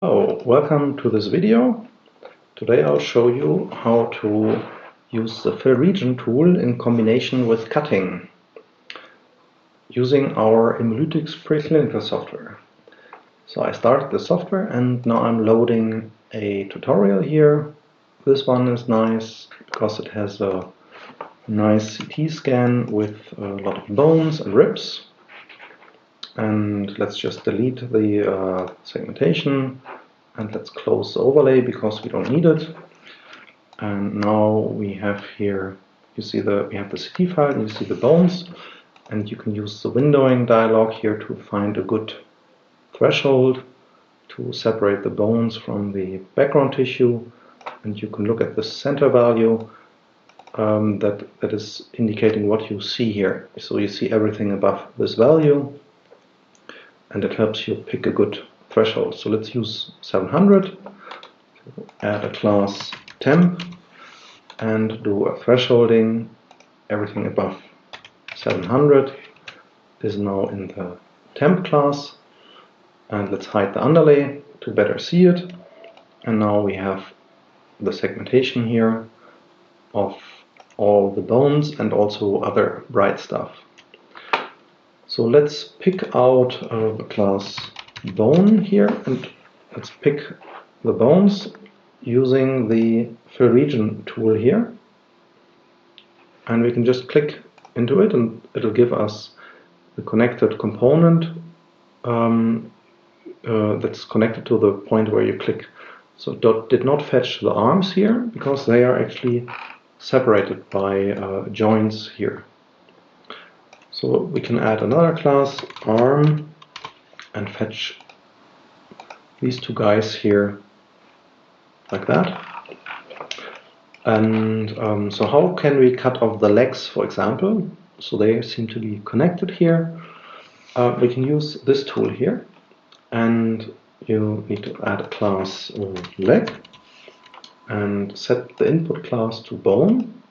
Hello, welcome to this video. Today I'll show you how to use the fill region tool in combination with cutting using our Emulutics preclinical software. So I started the software and now I'm loading a tutorial here. This one is nice because it has a nice CT scan with a lot of bones and ribs. And let's just delete the segmentation. And let's close the overlay because we don't need it. And now we have here, we have the CT file, and you see the bones, and you can use the windowing dialog here to find a good threshold to separate the bones from the background tissue. And you can look at the center value that is indicating what you see here. So you see everything above this value, and it helps you pick a good threshold. So let's use 700, add a class temp, and do a thresholding. Everything above 700 is now in the temp class. And let's hide the underlay to better see it. And now we have the segmentation here of all the bones and also other bright stuff. So let's pick out the class bone here, and let's pick the bones using the fill region tool here, and we can just click into it and it'll give us the connected component that's connected to the point where you click. So it did not fetch the arms here because they are actually separated by joints here. So we can add another class, arm, and fetch these two guys here like that. And so how can we cut off the legs, for example? So they seem to be connected here. We can use this tool here, and you need to add a class leg and set the input class to bone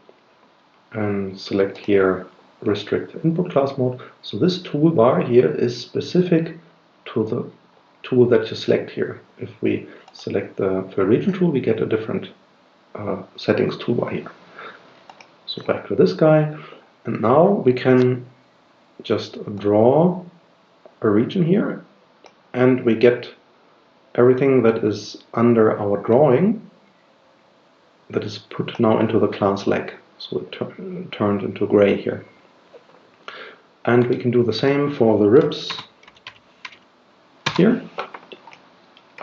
and select here restrict input class mode. So this toolbar here is specific to the tool that you select here. If we select the fill region tool, we get a different settings toolbar here. So back to this guy, and now we can just draw a region here, and we get everything that is under our drawing that is put now into the class leg. So it turned into gray here. And we can do the same for the ribs here.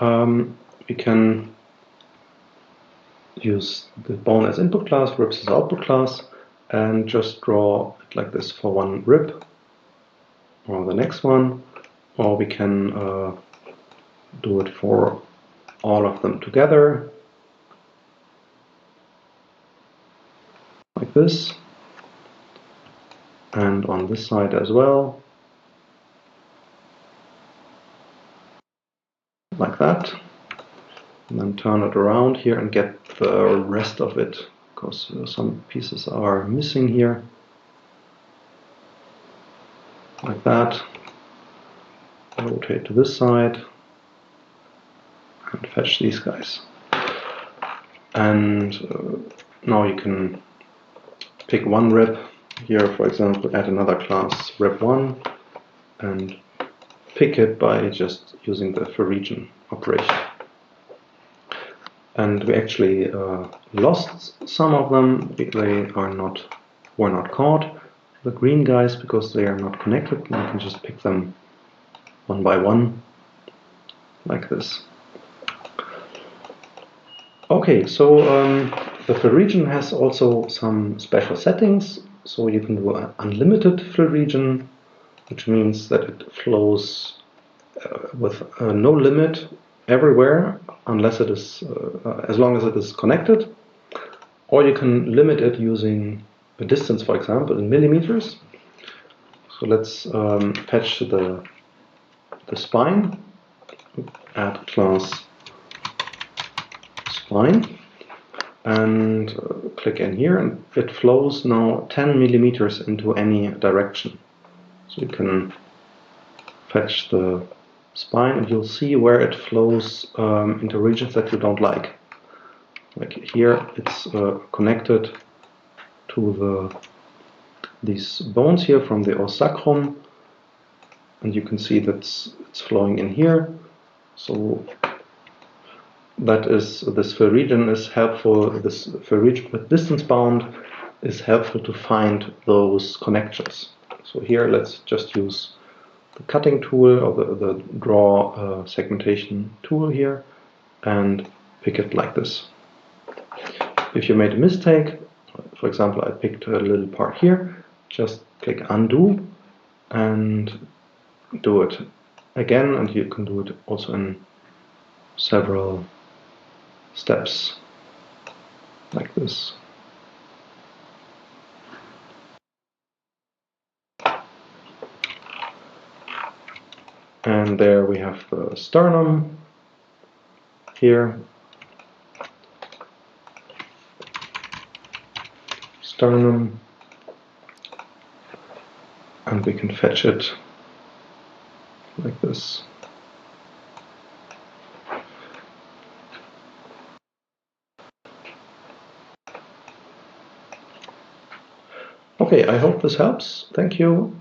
We can use the bone as input class, ribs as output class, and just draw it like this for one rib or the next one, or we can do it for all of them together like this, and on this side as well like that. And then turn it around here and get the rest of it, because some pieces are missing here. Like that. Rotate to this side and fetch these guys. And now you can pick one rib here, for example, add another class rib1 and pick it by just using the fill region operation. And we actually lost some of them. They were not caught, the green guys, because they are not connected. And you can just pick them one by one, like this. Okay, so the fill region has also some special settings. So you can do an unlimited fill region, which means that it flows with no limit everywhere, unless it is, as long as it is connected. Or you can limit it using a distance, for example, in millimeters. So let's fetch the spine, add class spine, and click in here, and it flows now 10 millimeters into any direction. So you can fetch the spine, and you'll see where it flows into regions that you don't like. Like here, it's connected to these bones here from the os sacrum, and you can see that it's flowing in here. So that is, this pheregion is helpful. This pheregion with distance bound is helpful to find those connections. So here, let's just use the cutting tool or the draw segmentation tool here and pick it like this. If you made a mistake, for example, I picked a little part here, just click undo and do it again, and you can do it also in several steps like this. And there we have the sternum here. Sternum, and we can fetch it like this. Okay, I hope this helps. Thank you.